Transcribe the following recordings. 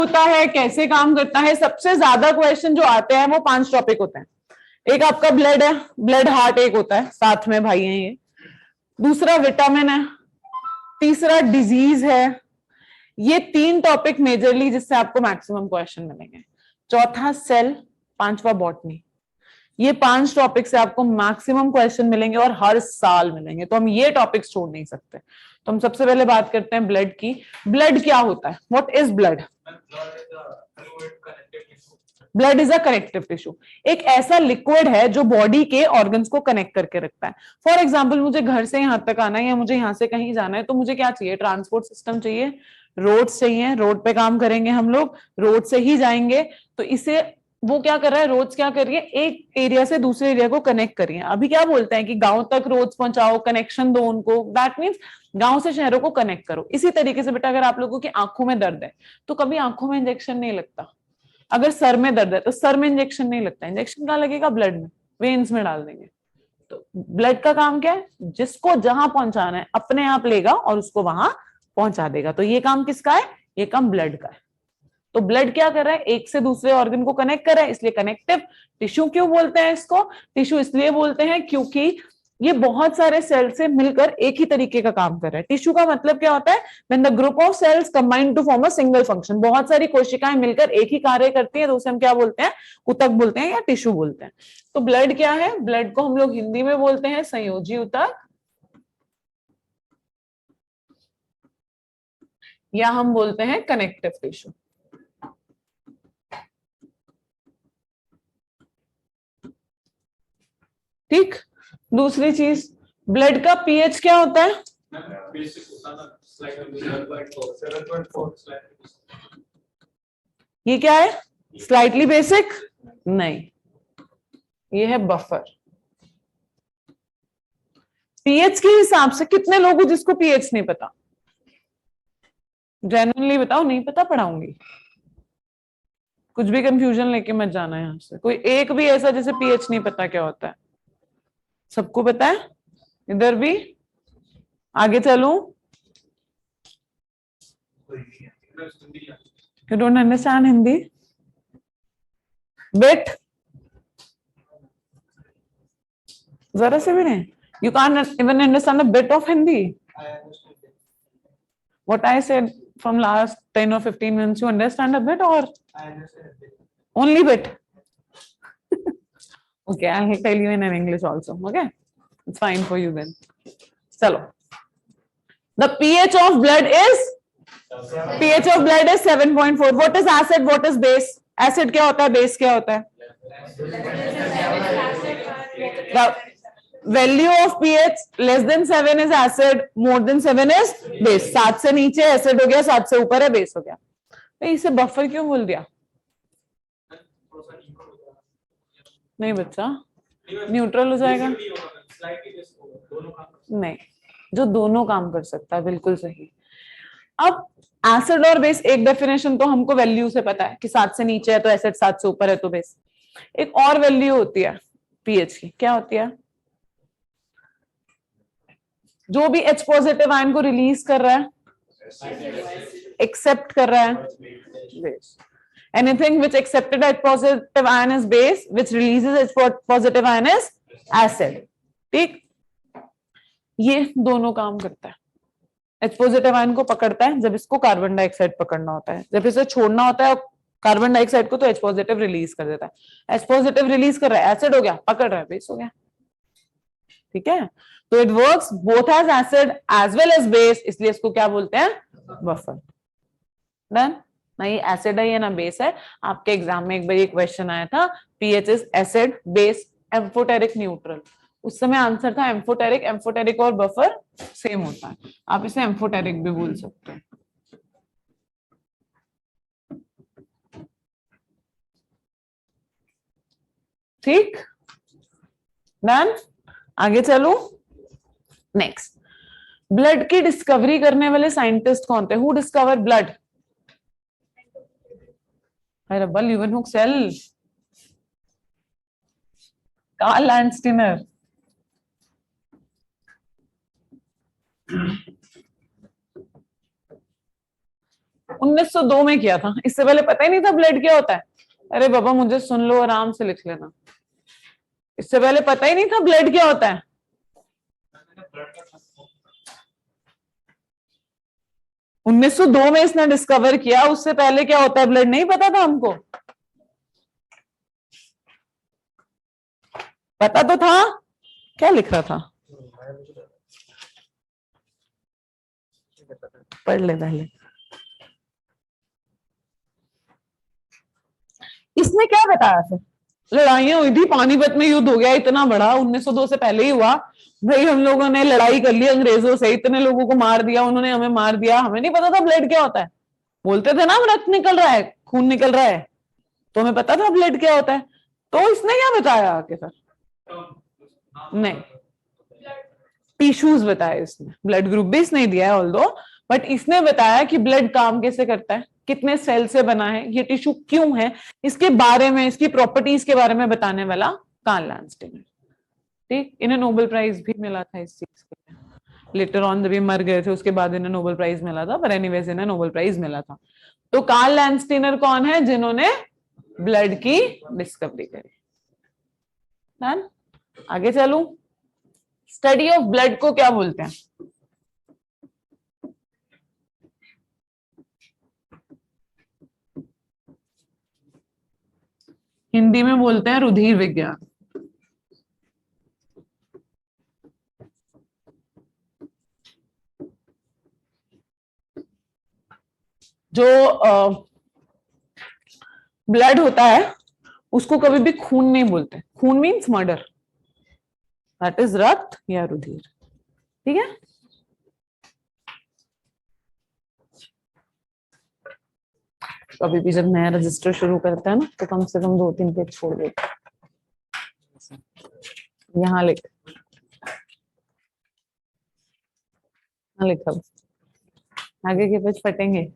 होता है, कैसे काम करता है। सबसे ज्यादा क्वेश्चन जो आते हैं वो 5 टॉपिक होते हैं। एक आपका ब्लड है, ब्लड हार्ट एक होता है, साथ में भाई हैं ये। दूसरा विटामिन है, तीसरा डिजीज है। ये 3 टॉपिक मेजरली जिससे आपको मैक्सिमम क्वेश्चन मिलेंगे। चौथा सेल, पांचवा बॉटनी। ये 5 टॉपिक से आपको मैक्सिमम क्वेश्चन मिलेंगे और हर साल मिलेंगे, तो हम ये टॉपिक छोड़ नहीं सकते। तो हम सबसे पहले बात करते हैं ब्लड की। ब्लड क्या होता है? What is blood? Blood is a connective tissue. एक ऐसा लिक्विड है जो बॉडी के ऑर्गन्स को कनेक्ट करके रखता है। फॉर एग्जाम्पल, मुझे घर से यहां तक आना है या मुझे यहां से कहीं जाना है, तो मुझे क्या चाहिए? ट्रांसपोर्ट सिस्टम चाहिए, रोड्स चाहिए। रोड पे काम करेंगे हम लोग, रोड से ही जाएंगे। तो इसे वो क्या कर रहा है? रोड्स क्या कर रही है? एक एरिया से दूसरे एरिया को कनेक्ट कर रही है। अभी क्या बोलते हैं कि गांव तक रोड्स पहुंचाओ, कनेक्शन दो उनको। दैट मीन्स गांव से शहरों को कनेक्ट करो। इसी तरीके से बेटा, अगर आप लोगों की आंखों में दर्द है तो कभी आंखों में इंजेक्शन नहीं लगता। अगर सर में दर्द है तो सर में इंजेक्शन नहीं लगता। इंजेक्शन कहाँ लगेगा? ब्लड में, वेन्स में डाल देंगे। तो ब्लड का काम क्या है? जिसको जहां पहुंचाना है अपने आप लेगा और उसको वहां पहुंचा देगा। तो ये काम किसका है? ये काम ब्लड का है। तो ब्लड क्या कर रहा है? एक से दूसरे ऑर्गन को कनेक्ट कर रहा है, इसलिए कनेक्टिव टिश्यू क्यों बोलते हैं इसको? टिश्यू इसलिए बोलते हैं क्योंकि ये बहुत सारे सेल से मिलकर एक ही तरीके का काम कर रहा है। टिश्यू का मतलब क्या होता है? When the group of cells combine to form a single function. बहुत सारी कोशिकाएं मिलकर एक ही कार्य करती हैं, तो उसे हम क्या बोलते हैं? ऊतक बोलते हैं या टिश्यू बोलते हैं। तो ब्लड क्या है? ब्लड को हम लोग हिंदी में बोलते हैं संयोजी ऊतक, या हम बोलते हैं कनेक्टिव टिश्यू। ठीक। दूसरी चीज, ब्लड का पीएच क्या होता है? ये क्या है? Slightly basic? नहीं, ये है बफर। पीएच के हिसाब से कितने लोग हो जिसको पीएच नहीं पता? जेन्युइनली बताओ, नहीं पता पढ़ाऊंगी। कुछ भी कंफ्यूजन लेके मत जाना यहां से। कोई एक भी ऐसा जैसे पीएच नहीं पता क्या होता है? सबको पता है? इधर भी? आगे चलूं? You don't understand Hindi bit? जरा से भी नहीं? You can't even understand a bit of Hindi? What I said from last 10 or 15 minutes, you understand a bit or only bit? Okay, I'll tell you in an English also. Okay, it's fine for you then. Chalo. The pH of blood is 7.4. What is acid? What is base? Acid क्या होता है? Base क्या होता है? The value of pH less than 7 is acid, more than 7 is base. 7 से नीचे acid हो गया, 7 से ऊपर है base हो गया। तो इसे बफर क्यों बोल दिया? नहीं बच्चा, न्यूट्रल हो जाएगा। नहीं, जो दोनों काम कर सकता है, बिल्कुल सही। अब एसिड और बेस, एक डेफिनेशन तो हमको वैल्यू से पता है कि 7 से नीचे है तो एसिड, 7 से ऊपर है तो बेस। एक और वैल्यू होती है पीएच की, क्या होती है? जो भी H पॉजिटिव आयन को रिलीज कर रहा है, एक्सेप्ट कर रहा है, base. Anything which accepted H positive ion is base, which releases H positive ion is acid. ठीक, ये दोनों काम करता है। H पॉजिटिव आयन को पकड़ता है जब इसको कार्बन डाइऑक्साइड पकड़ना होता है, जब इसे छोड़ना होता है कार्बन डाइऑक्साइड को तो H पॉजिटिव रिलीज कर देता है। H पॉजिटिव रिलीज कर रहा है, एसिड हो गया, पकड़ रहा है, बेस हो गया। ठीक है, तो it works both as acid as well as base, इसलिए इसको क्या बोलते हैं? बफर। डन? ना ये एसिड है या ना बेस है। आपके एग्जाम में एक बार ये क्वेश्चन आया था, pH is acid, base, amphoteric, neutral. उस समय आंसर था एम्फोटेरिक। एम्फोटेरिक और बफर सेम होता है, आप इसे एम्फोटेरिक भी बोल सकते हैं। ठीक, डन? आगे चलो। नेक्स्ट, ब्लड की डिस्कवरी करने वाले साइंटिस्ट कौन थे? Who discover blood? रब्बल ल्यूवेनहुक सेल, कार्ल लैंडस्टीनर। 1902 में किया था, इससे पहले पता ही नहीं था ब्लड क्या होता है। अरे बाबा मुझे सुन लो, आराम से लिख लेना, इससे पहले पता ही नहीं था ब्लड क्या होता है। उन्नीस सौ दो में इसने डिस्कवर किया, उससे पहले क्या होता है ब्लड नहीं पता था हमको, पता तो था। क्या लिख रहा था, पढ़ ले पहले। इसने क्या बताया फिर, लड़ाइयां हुई थी, पानीपत में युद्ध हो गया इतना बड़ा, 1902 से पहले ही हुआ भाई, हम लोगों ने लड़ाई कर ली अंग्रेजों से, इतने लोगों को मार दिया उन्होंने, हमें मार दिया, हमें नहीं पता था ब्लड क्या होता है। बोलते थे ना रक्त निकल रहा है, खून निकल रहा है, तो हमें पता था ब्लड क्या होता है। तो इसने क्या बताया आके सर, नहीं टिश्यूज बताया इसने, ब्लड ग्रुप भी इसने दिया है ऑल्दो, बट इसने बताया कि ब्लड काम कैसे करता है, कितने सेल से बना है, ये टिश्यू क्यों है, इसके बारे में, इसकी प्रॉपर्टीज के बारे में बताने वाला कार्ल लैंडस्टीनर। ठीक, इन्हें नोबेल प्राइज भी मिला था इस चीज के लिए, लेटर ऑन जब ये मर गए थे उसके बाद इन्हें नोबेल प्राइज मिला था, पर एनीवेज इन्हें नोबेल प्राइज मिला था। तो कार्ल लैंडस्टीनर कौन है, जिन्होंने ब्लड की डिस्कवरी करी। डन, आगे चलूं, स्टडी ऑफ ब्लड को क्या बोलते हैं, हिंदी में बोलते हैं रुधिर विज्ञान। जो ब्लड होता है उसको कभी भी खून नहीं बोलते, खून मीन्स मर्डर, दैट इज रक्त या रुधिर। ठीक है, कभी भी जब नया रजिस्टर शुरू करता है ना तो कम से कम 2-3 पेज छोड़ देता है, यहाँ लिख, हाँ लिख, अब आगे के पेज फटेंगे।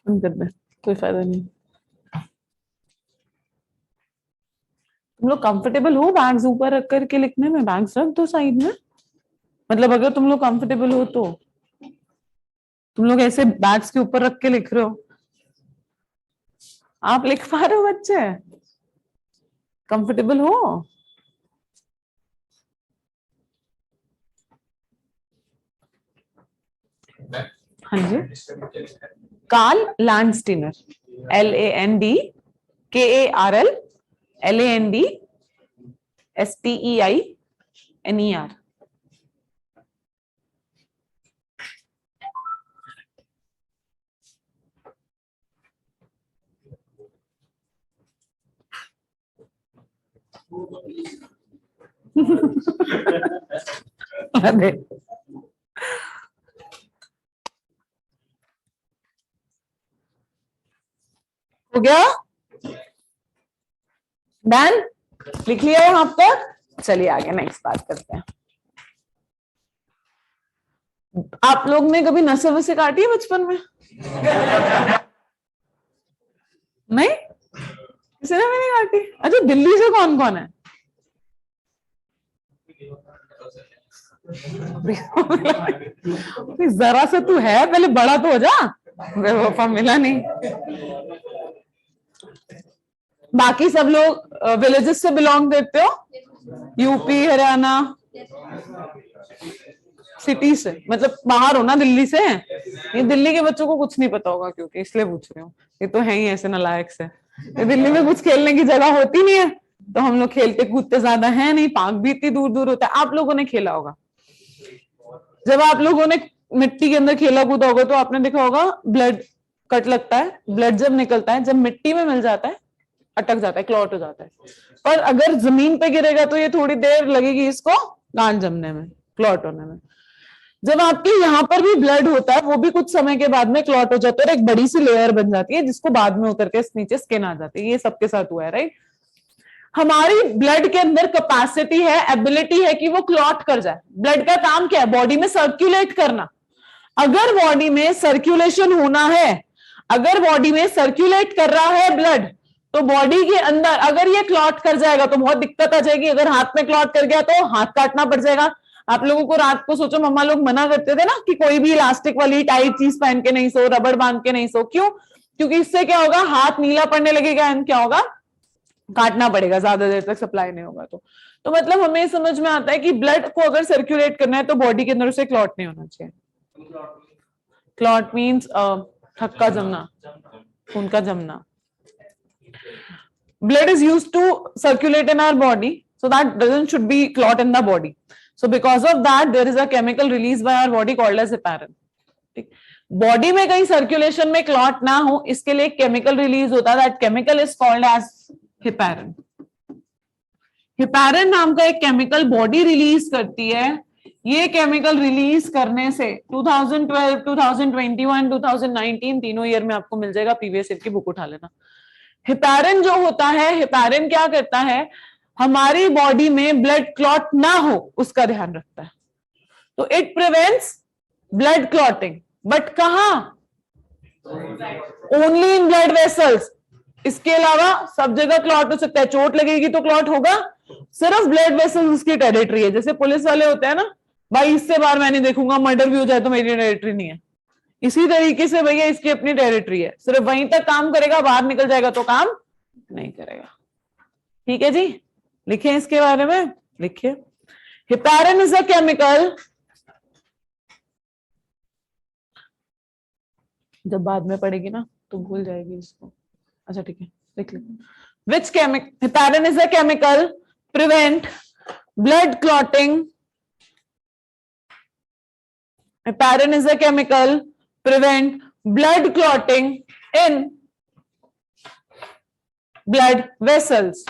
कर दे, कोई फायदा नहीं। तुम लोग कंफर्टेबल हो बैग्स ऊपर रख करके लिखने में, बैग्स रख दो साइड में, मतलब अगर तुम लोग कंफर्टेबल हो तो। तुम लोग ऐसे बैग्स के ऊपर रख के लिख रहे हो, आप लिख पा रहे हो बच्चे, कंफर्टेबल हो। हाँ जी, कार्ल लैंडस्टीनर, LANDKARL LANDSTEINER। अरे हो गया, डन, लिख लिया यहाँ तक। चलिए आगे नेक्स्ट बात करते हैं। आप लोग ने कभी नसें वसें काटी है बचपन में? नहीं, किसी ने भी नहीं काटी। अच्छा, दिल्ली से कौन कौन है? जरा से तू है, पहले बड़ा तो हो जा, बेवफा मिला नहीं। बाकी सब लोग विलेजेस से बिलोंग करते हो, यूपी हरियाणा, सिटी से, मतलब बाहर हो ना, दिल्ली से। ये दिल्ली के बच्चों को कुछ नहीं पता होगा क्योंकि, इसलिए पूछ रही हूँ, ये तो है ही ऐसे नालायक से। दिल्ली में कुछ खेलने की जगह होती नहीं है, तो हम लोग खेलते कूदते ज्यादा है नहीं, पार्क भी इतनी दूर दूर होता है। आप लोगों ने खेला होगा, जब आप लोगों ने मिट्टी के अंदर खेला कूदा होगा तो आपने देखा होगा ब्लड कट लगता है, ब्लड जब निकलता है, जब मिट्टी में मिल जाता है अटक जाता है, क्लॉट हो जाता है। पर अगर जमीन पे गिरेगा तो ये थोड़ी देर लगेगी इसको गांठ जमने में, क्लॉट होने में। जब आपके यहाँ पर भी ब्लड होता है, वो भी कुछ समय के बाद में क्लॉट हो जाता है और एक बड़ी सी लेयर बन जाती है, जिसको बाद में उतर के नीचे स्किन आ जाती है। ये सबके साथ हुआ है, राइट। हमारी ब्लड के अंदर कैपेसिटी है, एबिलिटी है कि वो क्लॉट कर जाए। ब्लड का काम क्या है? बॉडी में सर्कुलेट करना। अगर बॉडी में सर्कुलेशन होना है, अगर बॉडी में सर्कुलेट कर रहा है ब्लड, तो बॉडी के अंदर अगर ये क्लॉट कर जाएगा तो बहुत दिक्कत आ जाएगी। अगर हाथ में क्लॉट कर गया तो हाथ काटना पड़ जाएगा। आप लोगों को रात को, सोचो मम्मा लोग मना करते थे ना कि कोई भी इलास्टिक वाली टाइट चीज पहन के नहीं सो, रबड़ बांध के नहीं सो। क्यों? क्योंकि इससे क्या होगा, हाथ नीला पड़ने लगेगा एंड क्या होगा, काटना पड़ेगा, ज्यादा देर तक सप्लाई नहीं होगा। तो मतलब हमें समझ में आता है कि ब्लड को अगर सर्कुलेट करना है तो बॉडी के अंदर उसे क्लॉट नहीं होना चाहिए। क्लॉट मीन्स थक्का जमना, खून का जमना। Blood is used to circulate in our body, so that doesn't should be clot in the body. So because of that, there is a chemical released by our body called as heparin. ठीक, body में कहीं circulation में clot ना हो, इसके लिए chemical release होता है, that chemical is called as heparin. Heparin नाम का एक केमिकल बॉडी रिलीज करती है। ये केमिकल रिलीज करने से 2012, 2021, 2019 तीनों ईयर में आपको मिल जाएगा, प्रीवियस ईयर की बुक उठा लेना। हेपारिन जो होता है, हेपारिन क्या करता है, हमारी बॉडी में ब्लड क्लॉट ना हो उसका ध्यान रखता है। तो it prevents blood clotting, but कहां? Only in blood vessels. इसके अलावा सब जगह क्लॉट हो सकता है। चोट लगेगी तो क्लॉट होगा, सिर्फ ब्लड वेसल्स उसकी टेरिटरी है। जैसे पुलिस वाले होते हैं ना, भाई इससे बाहर मैं नहीं देखूंगा, मर्डर भी हो जाए तो मेरी टेरिटरी नहीं है। इसी तरीके से भैया इसकी अपनी टेरिटरी है, सिर्फ वहीं तक काम करेगा, बाहर निकल जाएगा तो काम नहीं करेगा। ठीक है जी, लिखें इसके बारे में, लिखिए। हेपारिन इज अ केमिकल, जब बाद में पढ़ेगी ना तो भूल जाएगी इसको। अच्छा ठीक है, लिख लो। Which chemical, heparin is a chemical prevent blood clotting. Heparin is a chemical prevent blood clotting in blood vessels.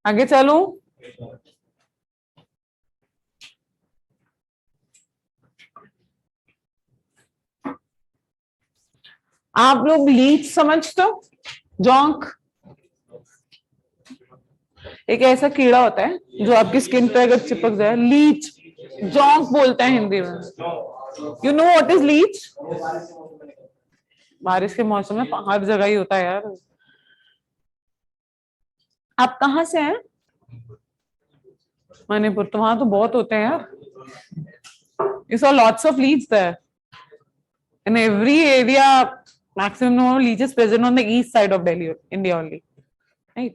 आगे चलूं? आप लोग लीच समझते हो? जोंक एक ऐसा कीड़ा होता है जो आपकी स्किन पे अगर चिपक जाए, लीच, जोंक बोलते हैं हिंदी में। You know what is leech? बारिश के मौसम में हर जगह ही होता है यार। आप कहाँ से हैं? मणिपुर। तो वहां तो बहुत होते हैं यार। You saw lots of leech there. In every area, maximum number of leeches present on the east side of Delhi, India only. Right?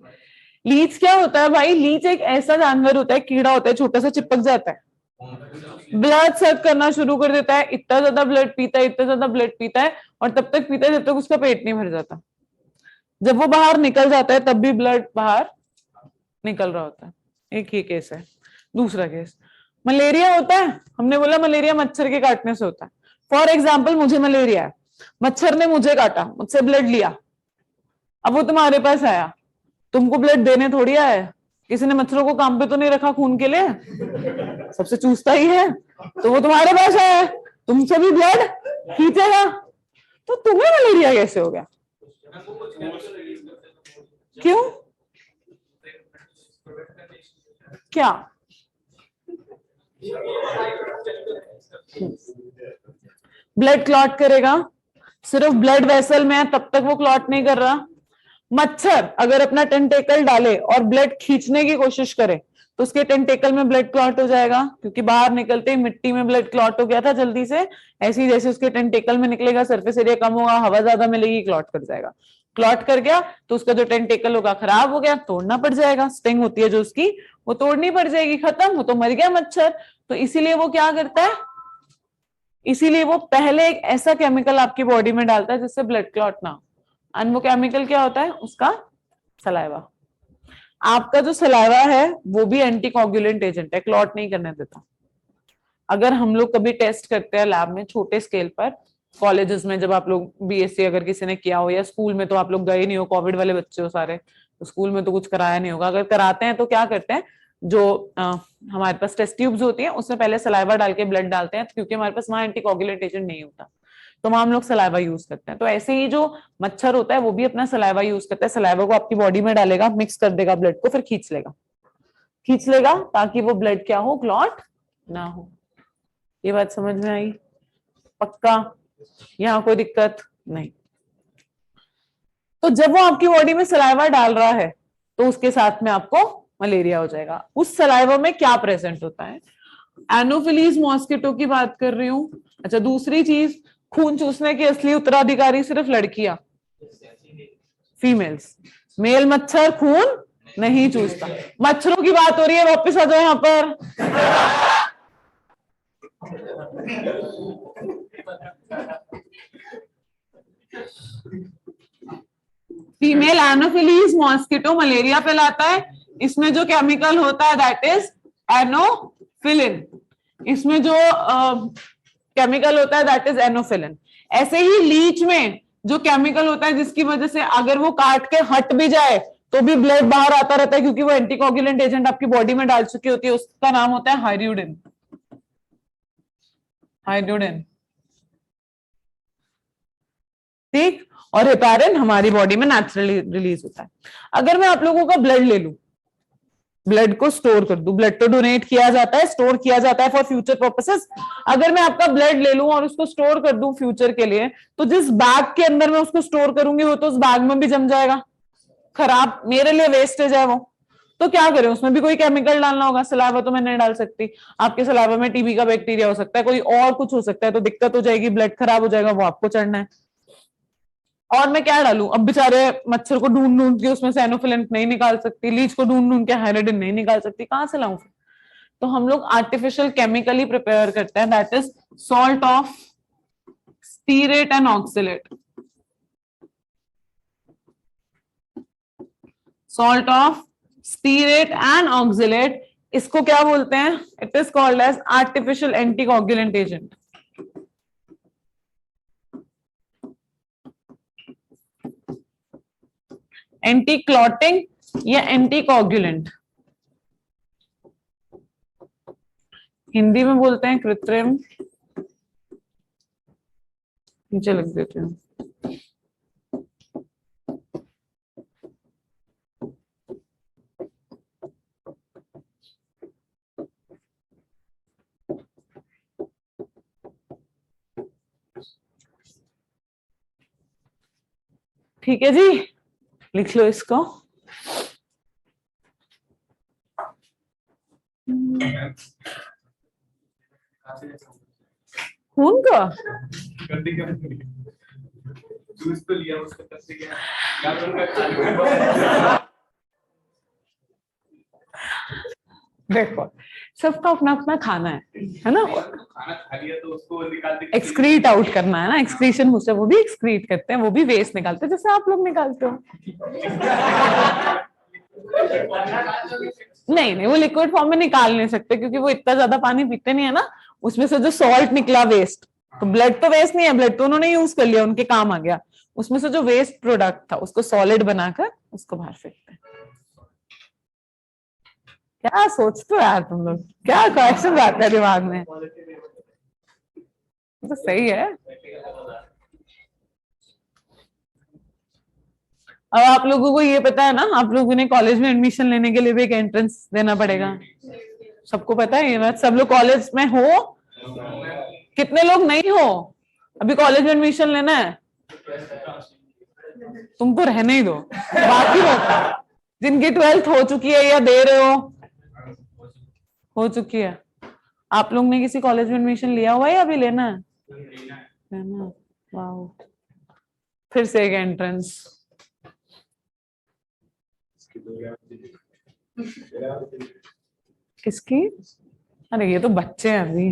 Leech क्या होता है भाई? लीच एक ऐसा जानवर होता है, कीड़ा होता है, छोटा सा, चिपक जाता है, ब्लड सर्व करना शुरू कर देता है, इतना ज्यादा ब्लड पीता है, इतना ज्यादा ब्लड पीता है, और तब तक पीता है जब तक उसका पेट नहीं भर जाता। जब वो बाहर निकल जाता है तब भी ब्लड बाहर निकल रहा होता है। एक ही केस है। दूसरा केस, मलेरिया होता है। हमने बोला मलेरिया मच्छर के काटने से होता है। फॉर एग्जाम्पल, मुझे मलेरिया है, मच्छर ने मुझे काटा, मुझसे ब्लड लिया, अब वो तुम्हारे पास आया, तुमको ब्लड देने थोड़ी आया है। किसी ने मच्छरों को काम पे तो नहीं रखा खून के लिए, सबसे चूसता ही है, तो वो तुम्हारे पास आया है, तुमसे भी ब्लड खींचेगा, तो तुम्हें मलेरिया कैसे हो गया? क्यों? क्या? ब्लड क्लॉट करेगा, सिर्फ ब्लड वेसल में है तब तक वो क्लॉट नहीं कर रहा। मच्छर अगर अपना टेंटेकल डाले और ब्लड खींचने की कोशिश करे तो उसके टेंटेकल में ब्लड क्लॉट हो जाएगा, क्योंकि बाहर निकलते ही मिट्टी में ब्लड क्लॉट हो गया था जल्दी से। ऐसे ही जैसे उसके टेंटेकल में निकलेगा, सरफेस एरिया कम होगा, हवा ज्यादा मिलेगी, क्लॉट कर जाएगा। क्लॉट कर गया तो उसका जो टेंटेकल होगा खराब हो गया, तोड़ना पड़ जाएगा। स्टिंग होती है जो उसकी, वो तोड़नी पड़ जाएगी, खत्म, वो तो मर गया मच्छर। तो इसीलिए वो क्या करता है, इसीलिए वो पहले एक ऐसा केमिकल आपकी बॉडी में डालता है जिससे ब्लड क्लॉट ना हो। और वो केमिकल क्या होता है? उसका सलाइवा। आपका जो सलाइवा है वो भी एंटीकोगुलेंट एजेंट है, क्लॉट नहीं करने देता। अगर हम लोग कभी टेस्ट करते हैं लैब में छोटे स्केल पर, कॉलेजेस में जब आप लोग बीएससी अगर किसी ने किया हो, या स्कूल में तो आप लोग गए नहीं हो, कोविड वाले बच्चे हो सारे, तो स्कूल में तो कुछ कराया नहीं होगा। अगर कराते हैं तो क्या करते हैं, जो हमारे पास टेस्ट ट्यूब्स होती हैं उसमें पहले सलाइवा डाल के ब्लड डालते हैं, क्योंकि हमारे पास वहां एंटीकोगुलेंट एजेंट नहीं होता, तो वहां हम लोग सलाइवा यूज करते हैं। तो ऐसे ही जो मच्छर होता है वो भी अपना सलाइवा यूज करता है, सलाइवा को आपकी बॉडी में डालेगा, मिक्स कर देगा ब्लड को, फिर खींच लेगा। खींच लेगा ताकि वो ब्लड क्या हो, क्लॉट ना हो। ये बात समझ में आई? पक्का? यहाँ कोई दिक्कत नहीं। तो जब वो आपकी बॉडी में सलाइवा डाल रहा है तो उसके साथ में आपको मलेरिया हो जाएगा। उस सलाइवा में क्या प्रेजेंट होता है? एनोफिलीज मॉस्किटो की बात कर रही हूं। अच्छा, दूसरी चीज, खून चूसने की असली उत्तराधिकारी सिर्फ लड़कियां, फीमेल्स। मेल मच्छर खून नहीं चूसता। मच्छरों की बात हो रही है, वापस आ जाओ यहां पर। फीमेल एनोफिलीज मॉस्किटो मलेरिया फैलाता है। इसमें जो केमिकल होता है दैट इज एनोफिलिन। इसमें जो केमिकल होता है दैट इज एनोफिलिन। ऐसे ही लीच में जो केमिकल होता है जिसकी वजह से अगर वो काट के हट भी जाए तो भी ब्लड बाहर आता रहता है क्योंकि वो एंटीकोगुलेंट एजेंट आपकी बॉडी में डाल चुकी होती है, उसका नाम होता है हाइड्रोडिन। हाइड्रोडिन, ठीक। और हेपारिन हमारी बॉडी में नेचुरली रिलीज होता है। अगर मैं आप लोगों का ब्लड ले लूं, ब्लड को स्टोर कर दूं, ब्लड तो डोनेट किया जाता है, स्टोर किया जाता है फॉर फ्यूचर पर्पसेस। अगर मैं आपका ब्लड ले लूं और उसको स्टोर कर दूं फ्यूचर के लिए, तो जिस बैग के अंदर मैं उसको स्टोर करूंगी वो तो उस बैग में भी जम जाएगा, खराब, मेरे लिए वेस्टेज है वो। तो क्या करें, उसमें भी कोई केमिकल डालना होगा। सलाइवा तो मैं नहीं डाल सकती, आपके सलाइवा में टीबी का बैक्टीरिया हो सकता है, कोई और कुछ हो सकता है, तो दिक्कत हो जाएगी, ब्लड खराब हो जाएगा, वो आपको चढ़ना है। और मैं क्या डालूं? अब बेचारे मच्छर को ढूंढ ढूंढ के उसमें से एनोफिलिन नहीं निकाल सकती, लीच को ढूंढ ढूंढ के हाइड्रोडिन नहीं निकाल सकती, कहां से लाऊं? तो हम लोग आर्टिफिशियल केमिकली प्रिपेयर करते हैं, that is salt of stearate and oxalate. Salt of stearate and oxalate, इसको क्या बोलते हैं? It is called as artificial anticoagulant agent. Anti clotting या एंटी कोगुलेंट, हिंदी में बोलते हैं कृत्रिम, नीचे लिख देते हैं। ठीक है जी, लिख लो इसको। खून का देखो, सबका अपना अपना खाना है ना? खाना खा लिया तो उसको एक्सक्रीट आउट करना है ना, एक्सक्रीशन मुझसे, वो भी एक्सक्रीट करते हैं, वो भी वेस्ट निकालते हैं जैसे आप लोग निकालते हो। नहीं नहीं, वो लिक्विड फॉर्म में निकाल नहीं सकते क्योंकि वो इतना ज्यादा पानी पीते नहीं है ना। उसमें से जो सॉल्ट निकला वेस्ट, तो ब्लड तो वेस्ट नहीं है, ब्लड तो उन्होंने यूज कर लिया, उनके काम आ गया। उसमें से जो वेस्ट प्रोडक्ट था उसको सॉलिड बनाकर उसको बाहर फेंकते हैं। क्या सोचते हो यार तुम लोग, क्या क्वेश्चन आता है दिमाग में? तो सही है। अब आप लोगों को ये पता है ना, आप लोगों ने कॉलेज में एडमिशन लेने के लिए भी एक एंट्रेंस देना पड़ेगा, सबको पता है ये बात? सब लोग कॉलेज में हो? कितने लोग नहीं हो? अभी कॉलेज में एडमिशन लेना है? तुमको रहने ही दो, बाकी लोग जिनकी 12th हो चुकी है या दे रहे हो चुकी है, आप लोग ने किसी कॉलेज में एडमिशन लिया हुआ है या अभी लेना है? लेना। वाओ, फिर से एक एंट्रेंस। किसकी? अरे ये तो बच्चे हैं अभी।